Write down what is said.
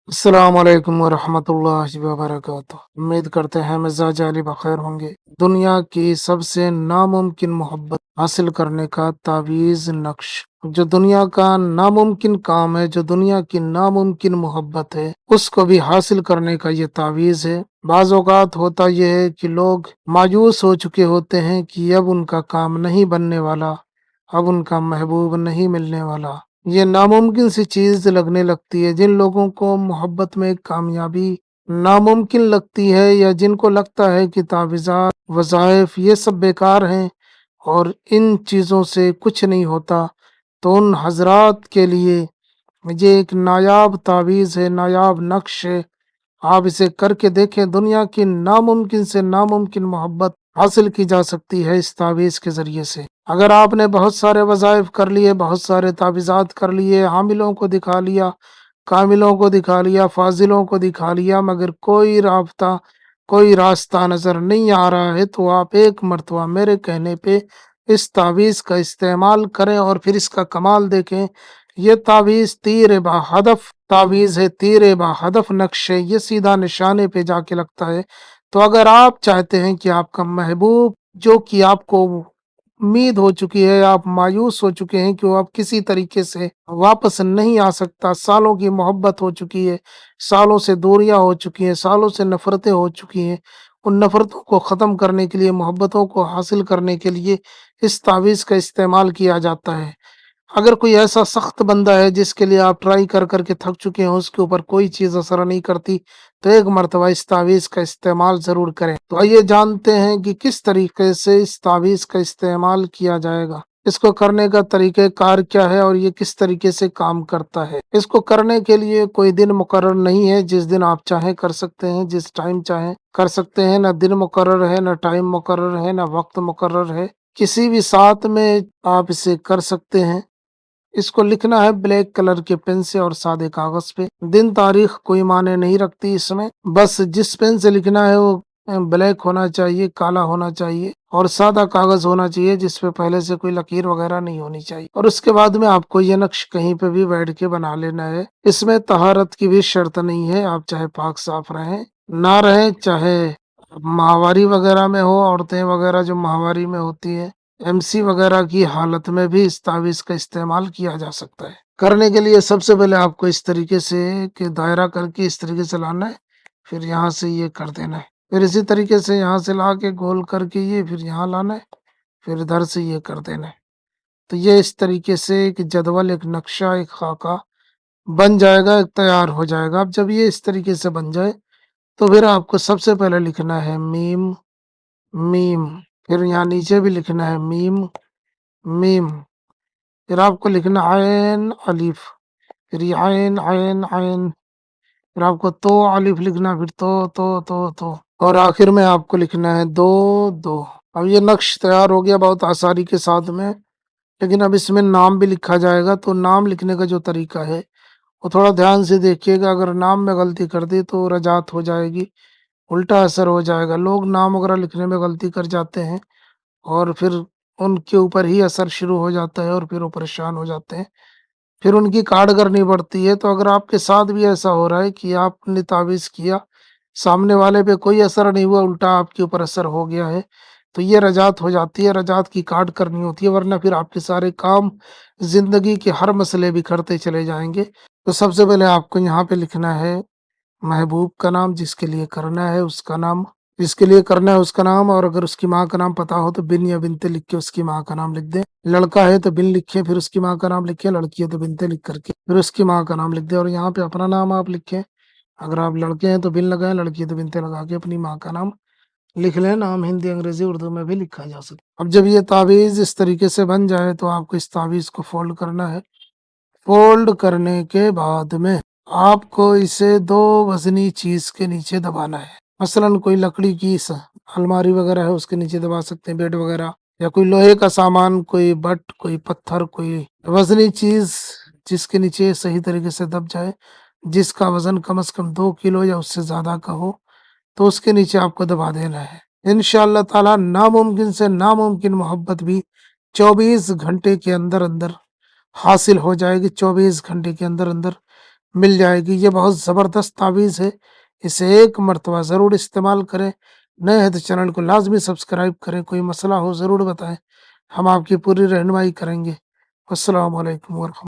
अस्सलाम वालेकुम वरहमतुल्लाहि वबरकातुह। उम्मीद करते हैं मिजाज अली बखैर होंगे। दुनिया की सबसे नामुमकिन मोहब्बत हासिल करने का तावीज़ नक्श, जो दुनिया का नामुमकिन काम है, जो दुनिया की नामुमकिन मोहब्बत है, उसको भी हासिल करने का ये तावीज़ है। बाज़ औक़ात होता यह है कि लोग मायूस हो चुके होते हैं कि अब उनका काम नहीं बनने वाला, अब उनका महबूब नहीं मिलने वाला। ये नामुमकिन सी चीज लगने लगती है। जिन लोगों को मोहब्बत में कामयाबी नामुमकिन लगती है, या जिनको लगता है कि तावीज़ात वज़ाइफ ये सब बेकार हैं और इन चीज़ों से कुछ नहीं होता, तो उन हजरात के लिए ये एक नायाब तावीज़ है, नायाब नक्श है। आप इसे करके देखें। दुनिया की नामुमकिन से नामुमकिन मोहब्बत हासिल की जा सकती है इस तावीज़ के ज़रिए से। अगर आपने बहुत सारे वज़ाइफ कर लिए, बहुत सारे तावीज़ात कर लिए, हामिलों को दिखा लिया, कामिलों को दिखा लिया, फाजिलों को दिखा लिया, मगर कोई राब्ता, कोई रास्ता नज़र नहीं आ रहा है, तो आप एक मरतबा मेरे कहने पे इस तावीज़ का इस्तेमाल करें और फिर इसका कमाल देखें। ये तावीज़ तीर बा हदफ तावीज़ है, तीर बा हदफ नक्श है, ये सीधा निशाने पे जाके लगता है। तो अगर आप चाहते हैं कि आपका महबूब, जो कि आपको उम्मीद हो चुकी है, आप मायूस हो चुके हैं कि वो अब किसी तरीके से वापस नहीं आ सकता, सालों की मोहब्बत हो चुकी है, सालों से दूरियां हो चुकी हैं, सालों से नफरतें हो चुकी हैं, उन नफरतों को ख़त्म करने के लिए, मोहब्बतों को हासिल करने के लिए इस तावीज़ का इस्तेमाल किया जाता है। अगर कोई ऐसा सख्त बंदा है जिसके लिए आप ट्राई कर करके थक चुके हैं, उसके ऊपर कोई चीज़ असर नहीं करती, तो एक मरतबा इस तावीज़ का इस्तेमाल ज़रूर करें। तो आइए जानते हैं कि किस तरीके से इस तावीज़ का इस्तेमाल किया जाएगा, इसको करने का तरीक़ेकार क्या है और ये किस तरीके से काम करता है। इसको करने के लिए कोई दिन मुकर्रर नहीं है, जिस दिन आप चाहें कर सकते हैं, जिस टाइम चाहें कर सकते हैं। ना दिन मुकर्रर है, ना टाइम मुकर्रर है, ना वक्त मुकर्रर है। किसी भी साथ में आप इसे कर सकते हैं। इसको लिखना है ब्लैक कलर के पेन से और सादे कागज पे। दिन तारीख कोई माने नहीं रखती इसमें, बस जिस पेन से लिखना है वो ब्लैक होना चाहिए, काला होना चाहिए और सादा कागज होना चाहिए, जिसपे पहले से कोई लकीर वगैरह नहीं होनी चाहिए। और उसके बाद में आपको ये नक्श कहीं पे भी बैठ के बना लेना है। इसमें तहारत की भी शर्त नहीं है, आप चाहे पाक साफ रहें ना रहें, चाहे माहवारी वगैरह में हो, औरतें वगैरह जो माहवारी में होती है, एमसी वगैरह की हालत में भी इस तावीज़ का इस्तेमाल किया जा सकता है। करने के लिए सबसे पहले आपको इस तरीके से कि दायरा करके इस तरीके से लाना है, फिर यहाँ से ये कर देना है, फिर इसी तरीके से यहाँ से ला के गोल करके ये फिर यहाँ लाना है, फिर इधर से ये कर देना है। तो ये इस तरीके से एक जदवल, एक नक्शा, एक खाका बन जाएगा, एक तैयार हो जाएगा। अब जब ये इस तरीके से बन जाए, तो फिर आपको सबसे पहले लिखना है मीम मीम, फिर यहाँ नीचे भी लिखना है मीम मीम, फिर आपको लिखना आयन अलिफ, फिर ये आयन आयन आयन, फिर आपको तो अलिफ लिखना, फिर तो और आखिर में आपको लिखना है दो दो। अब ये नक्श तैयार हो गया बहुत आसानी के साथ में। लेकिन अब इसमें नाम भी लिखा जाएगा, तो नाम लिखने का जो तरीका है वो थोड़ा ध्यान से देखिएगा। अगर नाम में गलती कर दी तो रजात हो जाएगी, उल्टा असर हो जाएगा। लोग नाम वगैरह लिखने में गलती कर जाते हैं और फिर उनके ऊपर ही असर शुरू हो जाता है और फिर वो परेशान हो जाते हैं, फिर उनकी काट करनी पड़ती है। तो अगर आपके साथ भी ऐसा हो रहा है कि आपने तावीज़ किया, सामने वाले पे कोई असर नहीं हुआ, उल्टा आपके ऊपर असर हो गया है, तो ये रजात हो जाती है, रजात की काट करनी होती है, वरना फिर आपके सारे काम, ज़िंदगी के हर मसले बिखरते चले जाएँगे। तो सबसे पहले आपको यहाँ पे लिखना है महबूब का नाम, जिसके लिए करना है उसका नाम, जिसके लिए करना है उसका नाम। और अगर उसकी माँ का नाम पता हो तो बिन या बिनते लिख के उसकी माँ का नाम लिख दें। लड़का है तो बिन लिखे, फिर उसकी माँ का नाम लिखे, लड़की है तो बिनते लिख करके फिर उसकी माँ का नाम लिख दें। और यहाँ पे अपना नाम आप लिखें। अगर आप लड़के हैं तो बिन लगाएं, लड़की है तो बिनते लगा के अपनी माँ का नाम लिख लें। नाम हिंदी, अंग्रेजी, उर्दू में भी लिखा जा सकता है। अब जब ये तावीज़ इस तरीके से बन जाए, तो आपको इस तावीज़ को फोल्ड करना है। फोल्ड करने के बाद में आपको इसे दो वजनी चीज के नीचे दबाना है। मसलन कोई लकड़ी की अलमारी वगैरह है, उसके नीचे दबा सकते हैं, बेड वगैरह, या कोई लोहे का सामान, कोई बट, कोई पत्थर, कोई वजनी चीज जिसके नीचे सही तरीके से दब जाए, जिसका वजन कम से कम 2 किलो या उससे ज्यादा का हो, तो उसके नीचे आपको दबा देना है। इंशाअल्लाह ताला नामुमकिन से नामुमकिन मोहब्बत भी 24 घंटे के अंदर अंदर हासिल हो जाएगी। 24 घंटे के अंदर अंदर مل جائے گی۔ یہ بہت زبردست تعویذ ہے، اسے ایک مرتبہ ضرور استعمال کریں۔ نئے ہیں تو چینل کو لازمی سبسکرائب کریں، کوئی مسئلہ ہو ضرور بتائیں، ہم آپ کی پوری رہنمائی کریں گے۔ السلام علیکم ورحمۃ